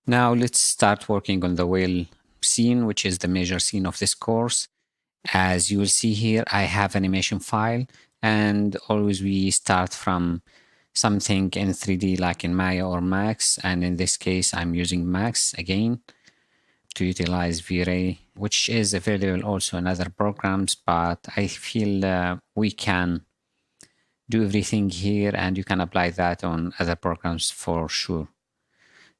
Now let's start working on the whale scene, which is the major scene of this course. As you will see here, I have animation file, and always we start from something in 3D like in Maya or Max, and in this case I'm using Max again to utilize V-Ray, which is available also in other programs, but I feel we can do everything here and you can apply that on other programs for sure.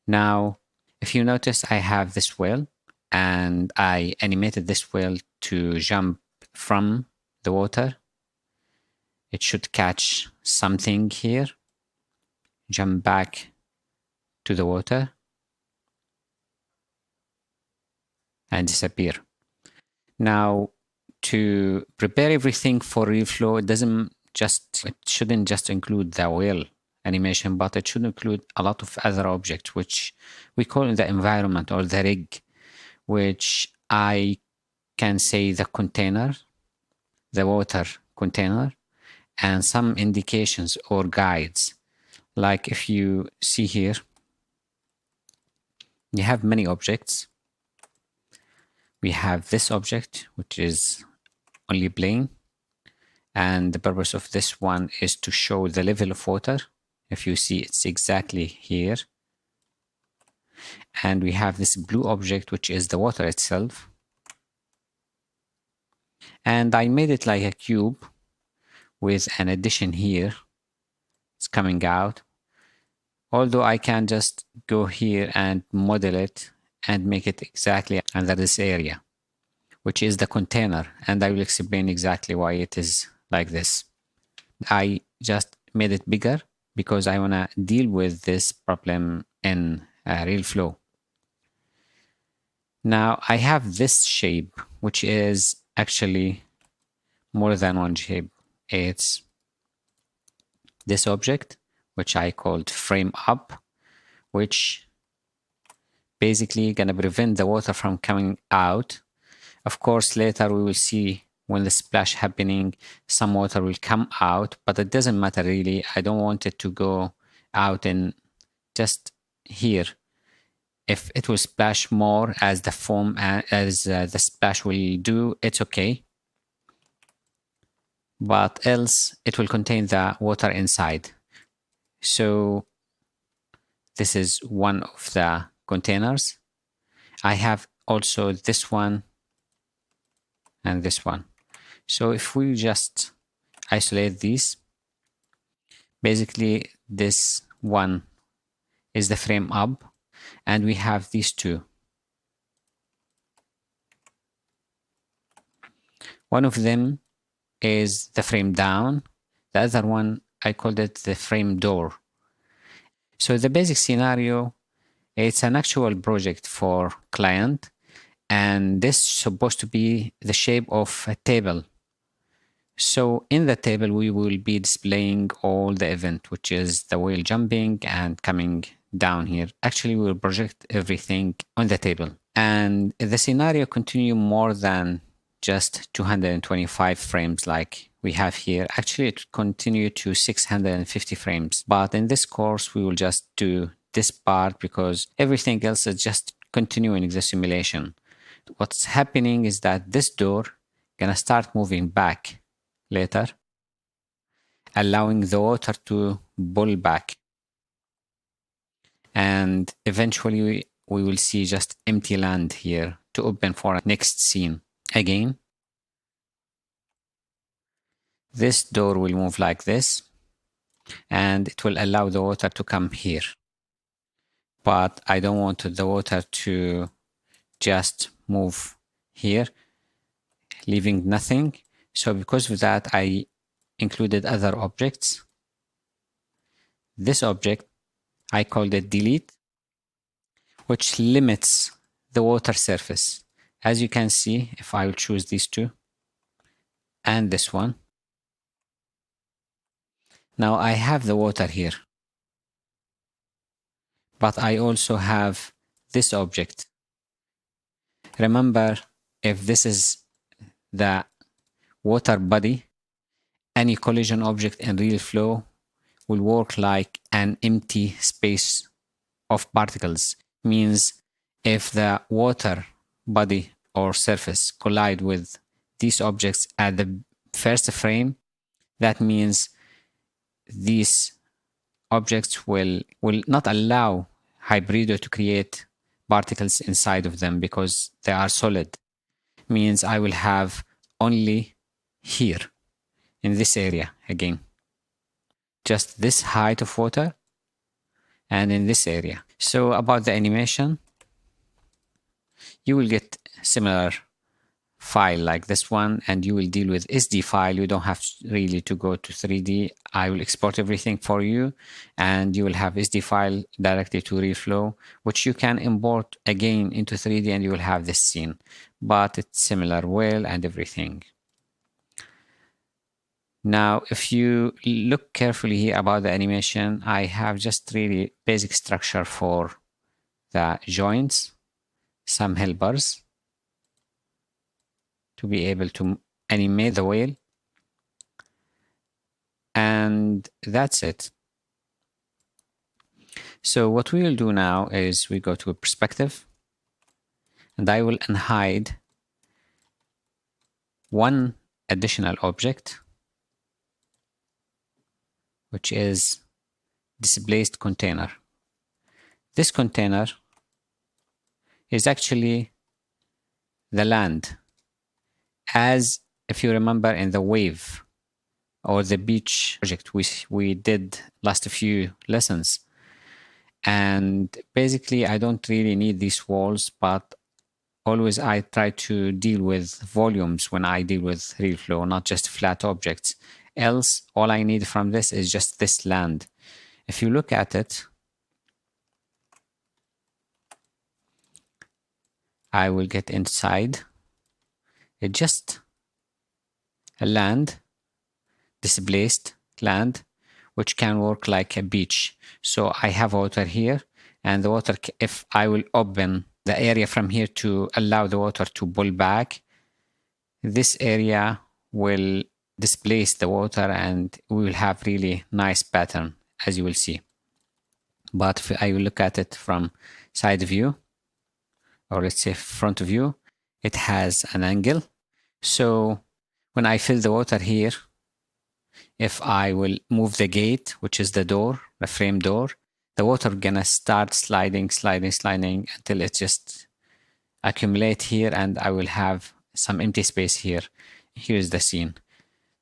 Now, if you notice, I have this whale and I animated this whale to jump from the water. It should catch something here, jump back to the water, and disappear. Now, to prepare everything for real flow, it shouldn't just include the whale animation, but it should include a lot of other objects, which we call in the environment or the rig, which I can say the container, the water container, and some indications or guides. Like if you see here, you have many objects. We have this object, which is only plane. And the purpose of this one is to show the level of water. If you see, it's exactly here. And we have this blue object, which is the water itself. And I made it like a cube with an addition here. It's coming out. Although I can just go here and model it and make it exactly under this area, which is the container. And I will explain exactly why it is like this. I just made it bigger because I want to deal with this problem in real flow. Now I have this shape, which is actually more than one shape. It's this object, which I called frame up, which basically gonna prevent the water from coming out. Of course, later we will see when the splash happening, some water will come out, but it doesn't matter really. I don't want it to go out in just here. If it will splash more as the foam, as the splash will do, it's okay. But else it will contain the water inside. So this is one of the containers. I have also this one and this one. So if we just isolate these, basically this one is the frame up, and we have these two. One of them is the frame down. The other one, I called it the frame door. So the basic scenario, it's an actual project for client, and this is supposed to be the shape of a table. So in the table, we will be displaying all the event, which is the whale jumping and coming down here. Actually, we will project everything on the table. And the scenario continue more than just 225 frames like we have here. Actually, it continue to 650 frames. But in this course, we will just do this part because everything else is just continuing the simulation. What's happening is that this door gonna start moving back later, allowing the water to pull back. And eventually we will see just empty land here to open for a next scene. Again, this door will move like this, and it will allow the water to come here. But I don't want the water to just move here, leaving nothing. So because of that, I included other objects. This object, I called it delete, which limits the water surface. As you can see, if I will choose these two and this one, now I have the water here, but I also have this object. Remember, if this is the water body, any collision object in real flow will work like an empty space of particles. means if the water body or surface collide with these objects at the first frame, that means these objects will not allow Hybrido to create particles inside of them because they are solid. Means I will have only here in this area again, just this height of water and in this area. So about the animation, you will get similar file like this one, and you will deal with SD file. You don't have really to go to 3D. I will export everything for you, and you will have SD file directly to RealFlow, which you can import again into 3D, and you will have this scene, but it's similar well and everything. Now, if you look carefully here about the animation, I have just really basic structure for the joints, some helpers to be able to animate the whale, and that's it. So what we will do now is we go to a perspective, and I will unhide one additional object, which is displaced container. This container is actually the land, as if you remember in the wave or the beach project we did last few lessons. And basically I don't really need these walls, but always I try to deal with volumes when I deal with RealFlow, not just flat objects. Else all I need from this is just this land. If you look at it, I will get inside. It's just a land, displaced land, which can work like a beach. So I have water here, and the water, if I will open the area from here to allow the water to pull back, this area will displace the water, and we will have really nice pattern, as you will see. But if I will look at it from side view, or let's say front view, it has an angle. So when I fill the water here, if I will move the gate, which is the door, the frame door, the water gonna start sliding until it just accumulate here, and I will have some empty space here. Here's the scene.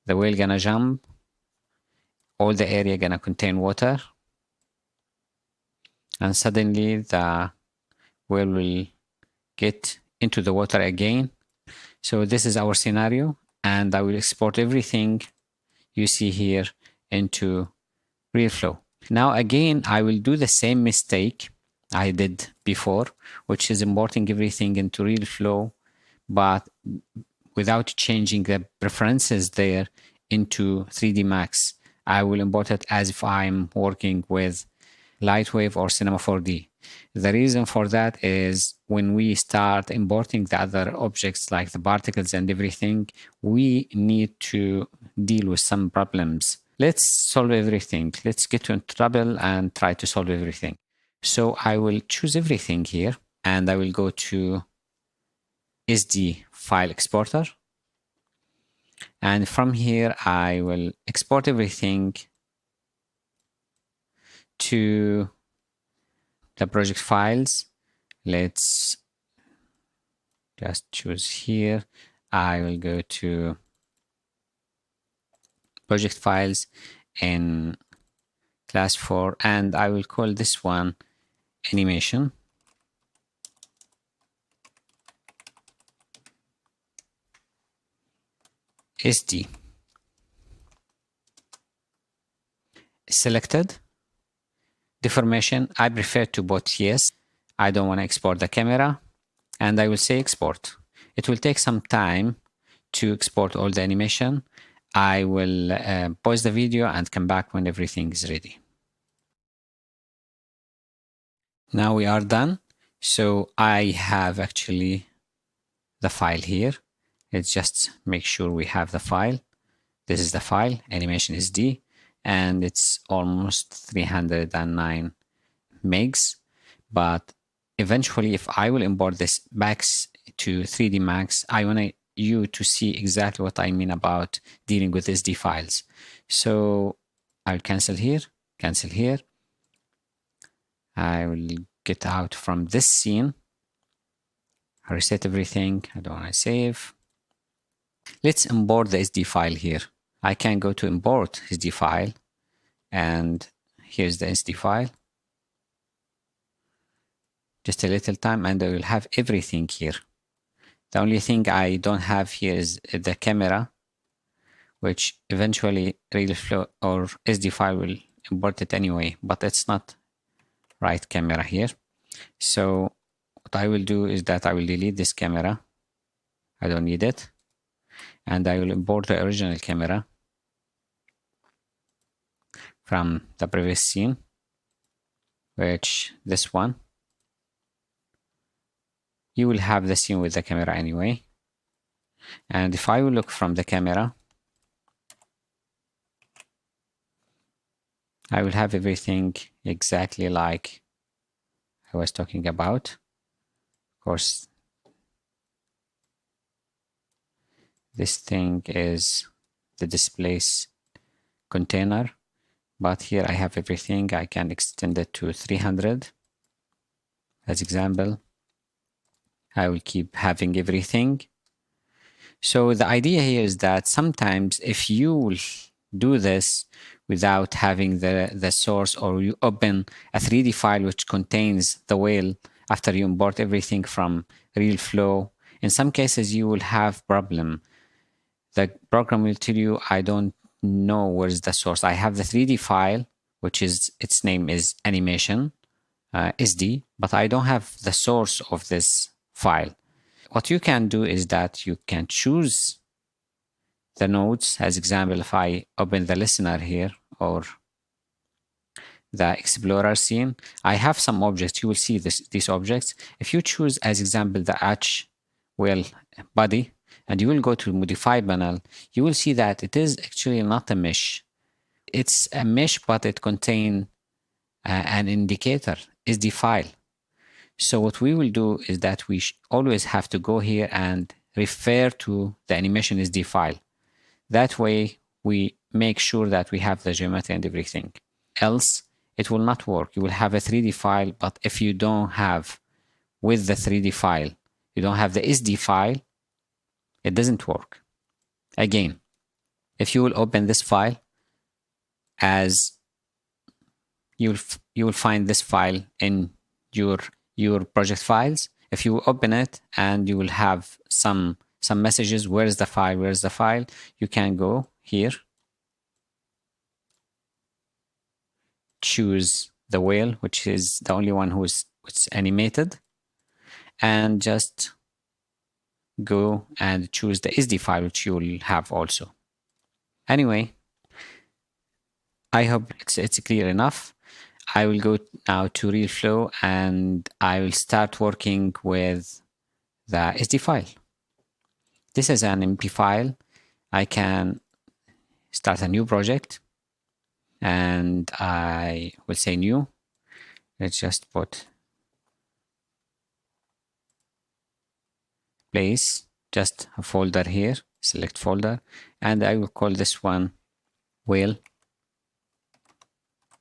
The whale gonna jump, all the area gonna contain water, and suddenly the whale will get into the water again. So this is our scenario, and I will export everything you see here into RealFlow. Now again, I will do the same mistake I did before, which is importing everything into RealFlow, but without changing the preferences there into 3D Max. I will import it as if I'm working with Lightwave or Cinema 4D. The reason for that is when we start importing the other objects like the particles and everything, we need to deal with some problems. Let's solve everything. Let's get into trouble and try to solve everything. So I will choose everything here, and I will go to SD file exporter. And from here, I will export everything to the project files. Let's just choose here. I will go to project files in class 4, and I will call this one animation. SD. Selected. Deformation, I prefer to put yes. I don't want to export the camera, and I will say export. It will take some time to export all the animation. I will pause the video and come back when everything is ready. Now we are done. So I have actually the file here. Let's just make sure we have the file. This is the file, animation SD, and it's almost 309 megs, but eventually, if I will import this back to 3D Max, I want you to see exactly what I mean about dealing with SD files. So I'll cancel here, cancel here. I will get out from this scene, reset everything. I don't want to save. Let's import the SD file here. I can go to import SD file, and here's the SD file. Just a little time and I will have everything here. The only thing I don't have here is the camera, which eventually RealFlow or SD file will import it anyway, but it's not right camera here. So what I will do is that I will delete this camera. I don't need it. And I will import the original camera from the previous scene, which this one. You will have the scene with the camera anyway. And if I will look from the camera, I will have everything exactly like I was talking about. Of course, this thing is the displace container, but here I have everything. I can extend it to 300 as example. I will keep having everything. So the idea here is that sometimes if you will do this without having the source, or you open a 3D file which contains the whale after you import everything from RealFlow, in some cases you will have problem. The program will tell you, I don't know where's the source. I have the 3D file, which is, its name is animation SD, but I don't have the source of this file. What you can do is that you can choose the nodes. As example, if I open the listener here or the explorer scene, I have some objects. You will see these objects. If you choose as example the H whale body, and you will go to modify panel, you will see that it is actually not a mesh. It's a mesh, but it contains an indicator, SD file. So what we will do is that we always have to go here and refer to the animation SD file. That way we make sure that we have the geometry and everything. Else it will not work. You will have a 3D file, but if you don't have with the 3D file, you don't have the SD file, it doesn't work. Again, if you will open this file, as you will find this file in your project files. If you open it and you will have some messages, where's the file, you can go here, choose the whale, which is the only one who's animated, and just go and choose the SD file, which you will have also. Anyway, I hope it's clear enough. I will go now to RealFlow and I will start working with the SD file. This is an MP file. I can start a new project and I will say new. Let's just put place, just a folder here, select folder, and I will call this one whale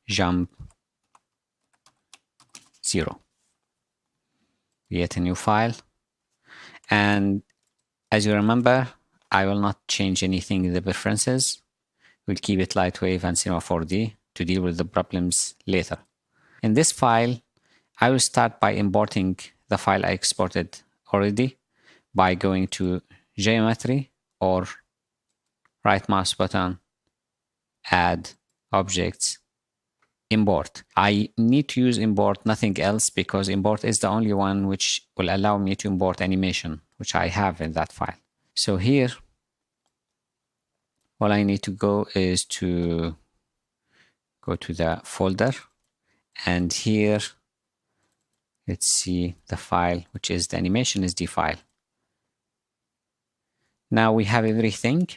jump 0. Create a new file. And as you remember, I will not change anything in the preferences. We'll keep it Lightwave and Cinema 4D to deal with the problems later. In this file, I will start by importing the file I exported already by going to Geometry or right mouse button, Add Objects, Import. I need to use import, nothing else, because import is the only one which will allow me to import animation, which I have in that file. So here, all I need to go is to go to the folder, and here, let's see the file, which is the animation SD file. Now we have everything,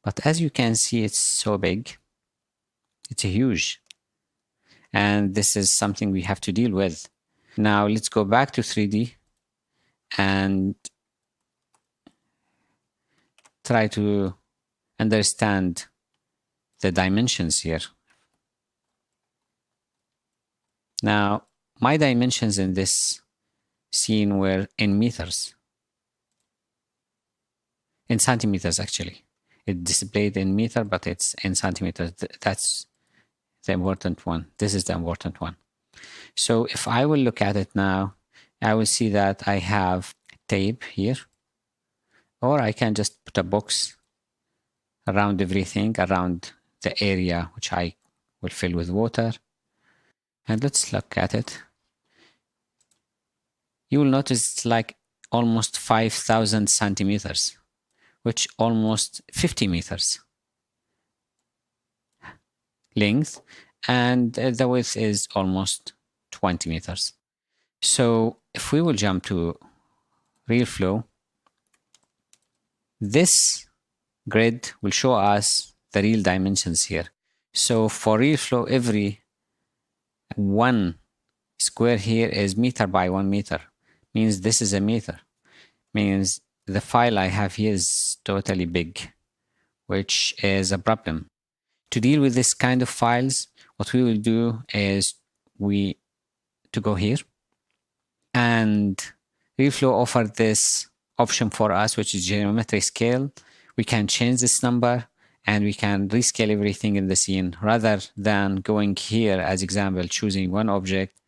but as you can see, it's so big. It's huge. And this is something we have to deal with. Now let's go back to 3D and try to understand the dimensions here. Now, my dimensions in this scene were in meters, in centimeters actually. It displayed in meter, but it's in centimeters. That's the important one. This is the important one. So if I will look at it now, I will see that I have tape here, or I can just put a box around everything, around the area which I will fill with water. And let's look at it. You will notice it's like almost 5,000 centimeters, which almost 50 meters length, and the width is almost 20 meters. So if we will jump to real flow, this grid will show us the real dimensions here. So for real flow, every 1 square here is meter by 1 meter, means this is a meter, means the file I have here is totally big, which is a problem. To deal with this kind of files, what we will do is to go here, and RealFlow offer this option for us, which is geometry scale. We can change this number and we can rescale everything in the scene rather than going here as example, choosing one object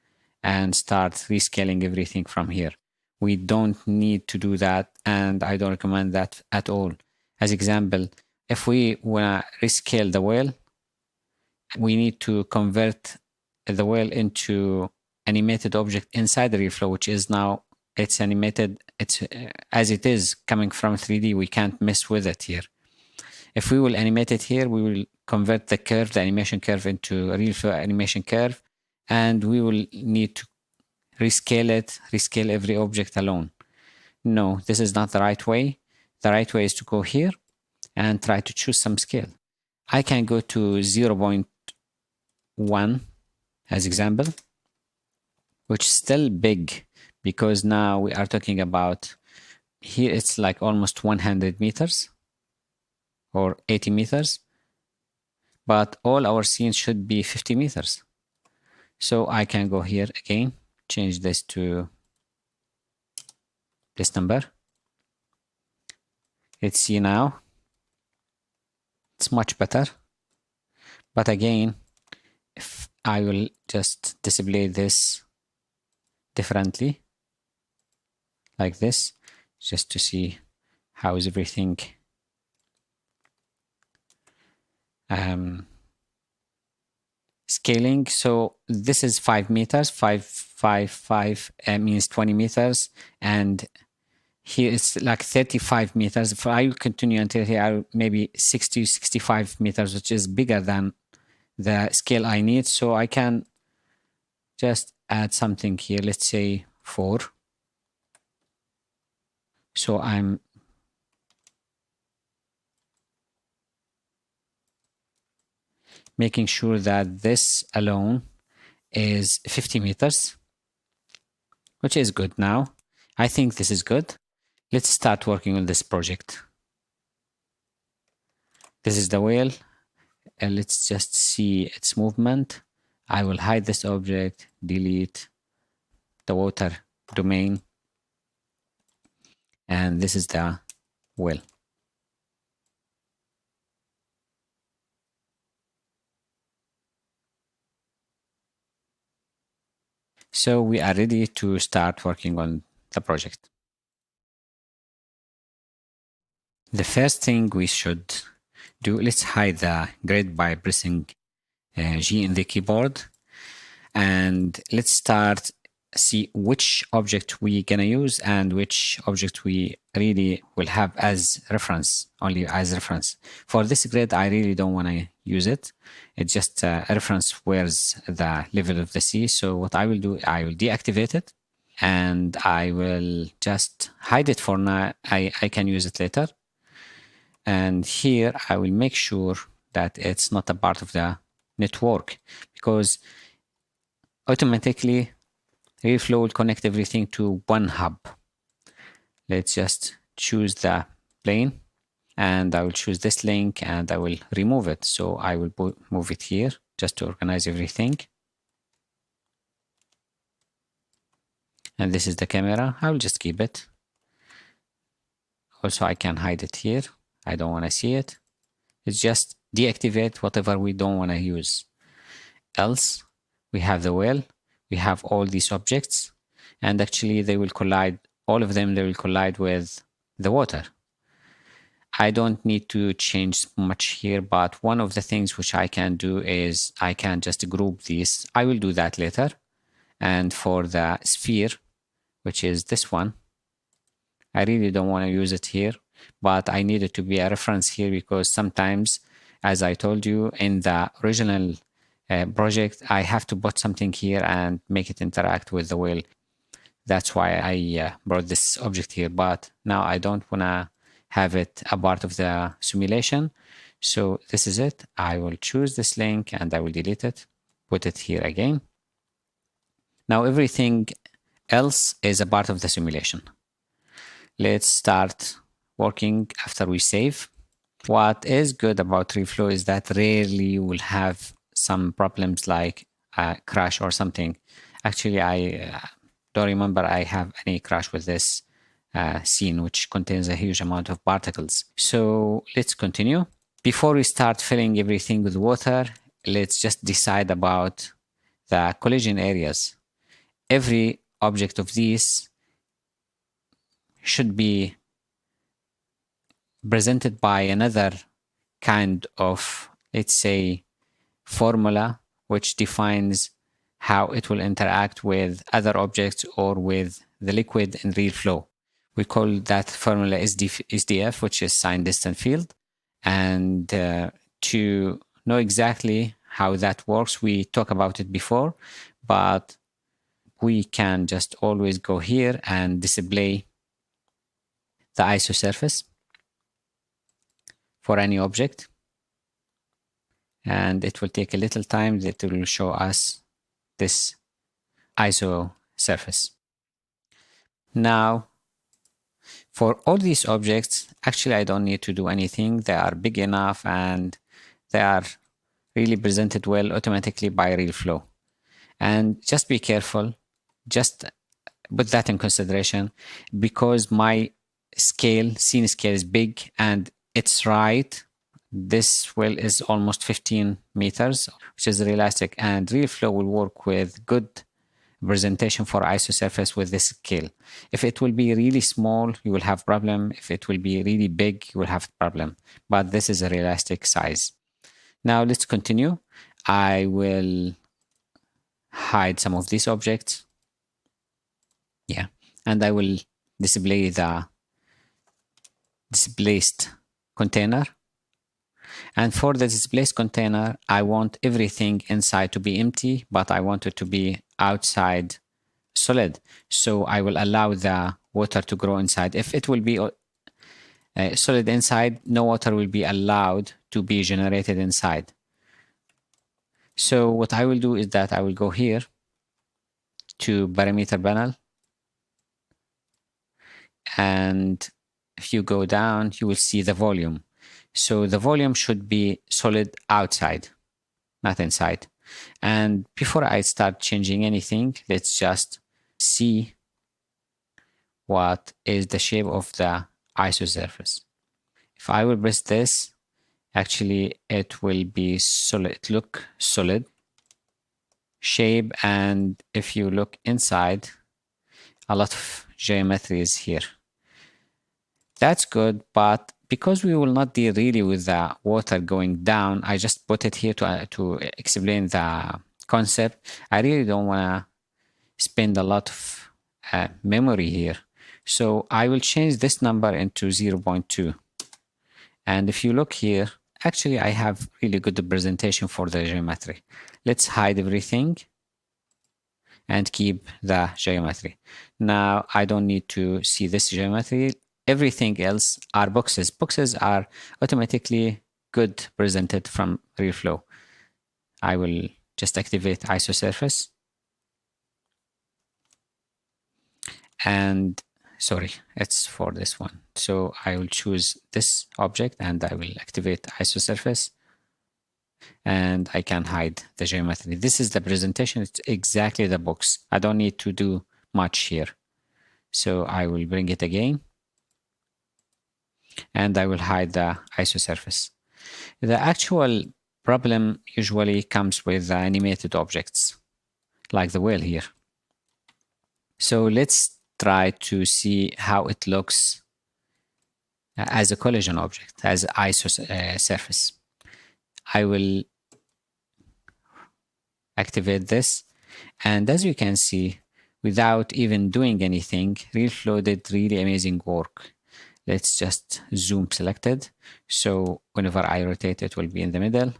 and start rescaling everything from here. We don't need to do that, and I don't recommend that at all. As example, if we want to rescale the whale, we need to convert the whale into animated object inside the RealFlow, which is now it's animated. It's as it is coming from 3D. We can't mess with it here. If we will animate it here, we will convert the curve, the animation curve, into a RealFlow animation curve, and we will need to rescale it, rescale every object alone. No, this is not the right way. The right way is to go here and try to choose some scale. I can go to 0.1 as example, which is still big because now we are talking about here it's like almost 100 meters or 80 meters, but all our scenes should be 50 meters. So I can go here again, change this to this number. Let's see now. It's much better. But again, if I will just display this differently, like this, just to see how is everything scaling. So this is 5 meters, 5 means 20 meters, and here it's like 35 meters. If I will continue until here, maybe 60, 65 meters, which is bigger than the scale I need. So I can just add something here, let's say 4. So I'm making sure that this alone is 50 meters, which is good now. I think this is good. Let's start working on this project. This is the whale, and let's just see its movement. I will hide this object, delete the water domain, and this is the whale. So we are ready to start working on the project. The first thing we should do, let's hide the grid by pressing G in the keyboard, and let's start see which object we gonna use and which object we really will have as reference, only as reference. For this grid, I really don't want to use it. It's just a reference where's the level of the sea. So what I will do, I will deactivate it and I will just hide it for now. I can use it later. And here I will make sure that it's not a part of the network, because automatically RealFlow will connect everything to one hub. Let's just choose the plane, and I will choose this link and I will remove it. So I will move it here just to organize everything. And this is the camera. I will just keep it. Also, I can hide it here. I don't want to see it. It's just deactivate whatever we don't want to use. Else, we have the well, we have all these objects, and actually they will collide, all of them, they will collide with the water. I don't need to change much here, but one of the things which I can do is I can just group these. I will do that later. And for the sphere, which is this one, I really don't want to use it here, but I need it to be a reference here because sometimes, as I told you in the original project, I have to put something here and make it interact with the whale. That's why I brought this object here, but now I don't want to have it a part of the simulation. So this is it. I will choose this link and I will delete it, put it here again. Now everything else is a part of the simulation. Let's start working after we save. What is good about RealFlow is that rarely you will have some problems like a crash or something. Actually, I don't remember I have any crash with this scene, which contains a huge amount of particles. So let's continue. Before we start filling everything with water, let's just decide about the collision areas. Every object of these should be presented by another kind of, let's say, formula which defines how it will interact with other objects or with the liquid in RealFlow. We call that formula SDF, which is sign distance field. And to know exactly how that works, we talked about it before, but we can just always go here and display the ISO surface for any object. And it will take a little time that it will show us this ISO surface. Now, for all these objects, actually, I don't need to do anything. They are big enough and they are really presented well automatically by RealFlow. And just be careful, just put that in consideration because my scene scale is big and it's right. This well is almost 15 meters, which is realistic, and RealFlow will work with good presentation for ISO surface with this scale. If it will be really small, you will have problem. If it will be really big, you will have problem. But this is a realistic size. Now let's continue. I will hide some of these objects. Yeah, and I will display the displaced container. And for the displaced container, I want everything inside to be empty, but I want it to be outside solid. So I will allow the water to grow inside. If it will be solid inside, no water will be allowed to be generated inside. So what I will do is that I will go here to parameter panel. And if you go down, you will see the volume. So the volume should be solid outside, not inside. And before I start changing anything, let's just see what is the shape of the ISO surface. If I will press this, actually it will be solid, look solid shape. And if you look inside, a lot of geometry is here. That's good, but because we will not deal really with the water going down, I just put it here to explain the concept. I really don't want to spend a lot of memory here. So I will change this number into 0.2. And if you look here, actually I have really good representation for the geometry. Let's hide everything and keep the geometry. Now I don't need to see this geometry. Everything else are boxes. Boxes are automatically good presented from RealFlow. I will just activate ISO surface. and sorry, it's for this one. So I will choose this object and I will activate isosurface, and I can hide the geometry. This is the presentation. It's exactly the box. I don't need to do much here. So I will bring it again and I will hide the isosurface. The actual problem usually comes with animated objects like the whale here. So let's try to see how it looks as a collision object, as isosurface. I will activate this, and as you can see, without even doing anything, RealFlow did really amazing work. Let's just zoom selected, so whenever I rotate it will be in the middle.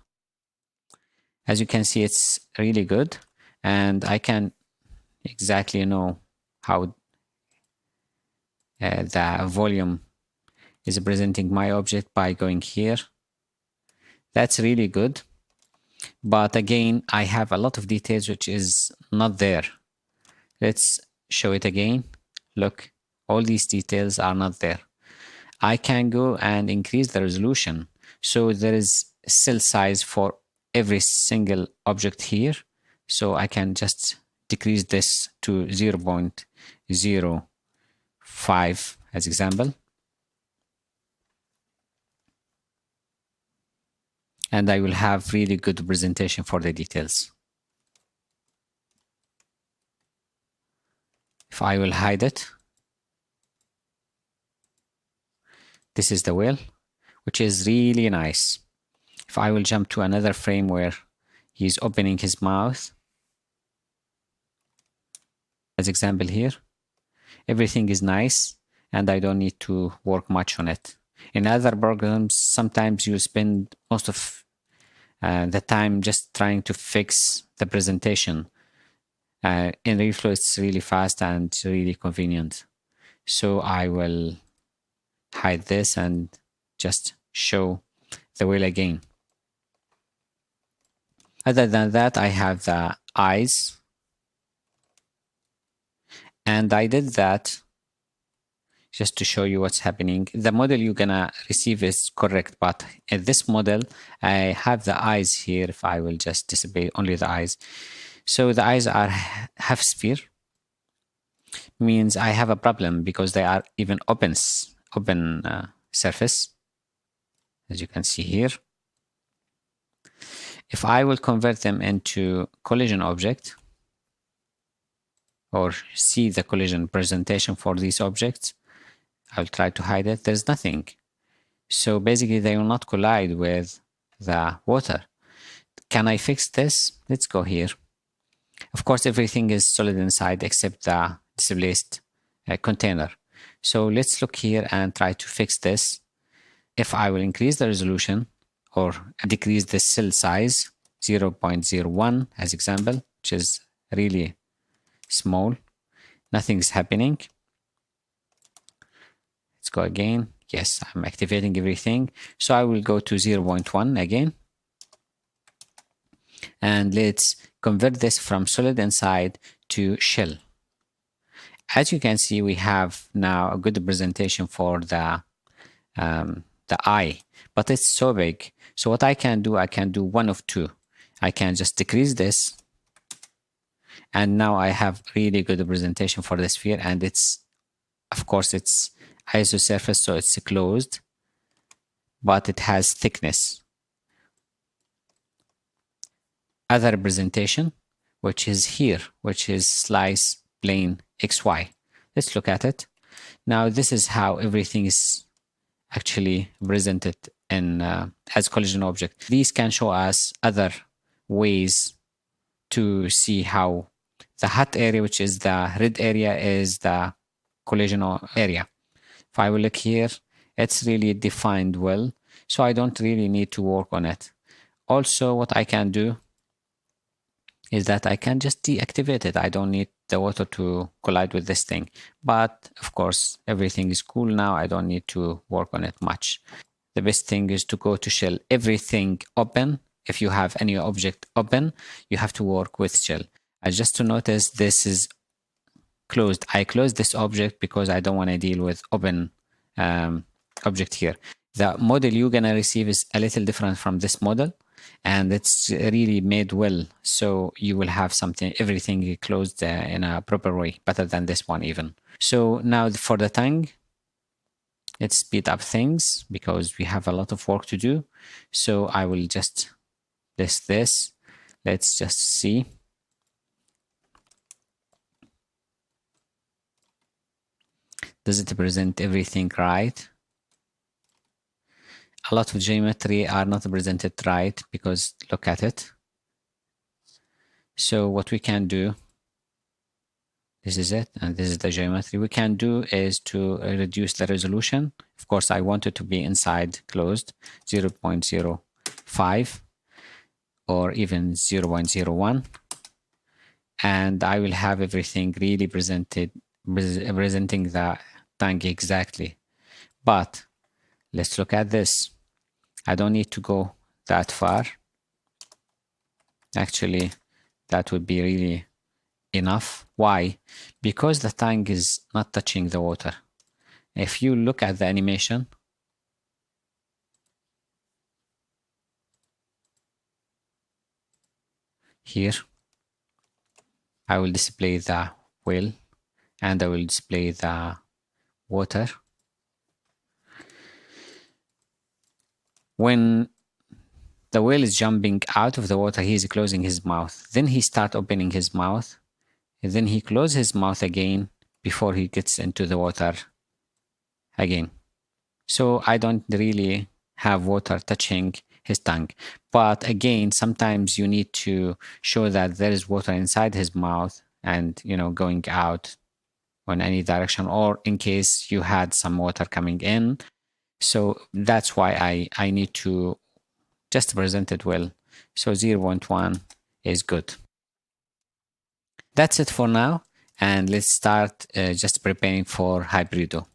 As you can see, it's really good, and I can exactly know how the volume is presenting my object by going here. That's really good. But again, I have a lot of details which is not there. Let's show it again. Look, all these details are not there. I can go and increase the resolution. So there is cell size for every single object here. So I can just decrease this to 0.05 as example. And I will have really good presentation for the details. If I will hide it, this is the whale, which is really nice. If I will jump to another frame where he's opening his mouth, as example here, everything is nice and I don't need to work much on it. In other programs, sometimes you spend most of the time just trying to fix the presentation. In RealFlow, it's really fast and really convenient. So I will hide this and just show the whale again. Other than that, I have the eyes. And I did that just to show you what's happening. The model you're gonna receive is correct, but in this model, I have the eyes here. If I will just display only the eyes. So the eyes are half sphere, means I have a problem because they are even open surface, as you can see here. If I will convert them into collision object or see the collision presentation for these objects, I'll try to hide it. There's nothing. So basically they will not collide with the water. Can I fix this? Let's go here. Of course, everything is solid inside except the displaced container. So let's look here and try to fix this. If I will increase the resolution or decrease the cell size 0.01 as example, which is really small, nothing's happening. Let's go again. Yes, I'm activating everything. So I will go to 0.1 again. And let's convert this from solid inside to shell. As you can see, we have now a good representation for the eye, but it's so big. So what I can do one of two. I can just decrease this, and now I have really good representation for the sphere, and it's, of course, it's isosurface, so it's closed, but it has thickness. Other representation, which is here, which is slice plane XY. Let's look at it. Now this is how everything is actually presented in as collision object. These can show us other ways to see how the hot area, which is the red area, is the collision area. If I will look here, it's really defined well, so I don't really need to work on it. Also, what I can do is that I can just deactivate it. I don't need the water to collide with this thing. But of course, everything is cool now. I don't need to work on it much. The best thing is to go to shell everything open. If you have any object open, you have to work with shell. Just to notice, this is closed. I closed this object because I don't want to deal with open object here. The model you're gonna receive is a little different from this model, and it's really made well. So you will have something, everything closed in a proper way, better than this one even. So now for the tongue, let's speed up things because we have a lot of work to do. So I will just list this. Let's just see. Does it present everything right? A lot of geometry are not presented right because look at it. So what we can do, this is it, and this is the geometry. We can do is to reduce the resolution. Of course, I want it to be inside closed 0.05 or even 0.01. And I will have everything really presenting the tongue exactly. But let's look at this. I don't need to go that far. Actually, that would be really enough. Why? Because the tongue is not touching the water. If you look at the animation, here, I will display the whale and I will display the water. When the whale is jumping out of the water, he is closing his mouth. Then he starts opening his mouth. And then he closes his mouth again before he gets into the water again. So I don't really have water touching his tongue. But again, sometimes you need to show that there is water inside his mouth and, going out on any direction, or in case you had some water coming in. So that's why I need to just present it well. So 0.1 is good. That's it for now. And let's start just preparing for Hybrido.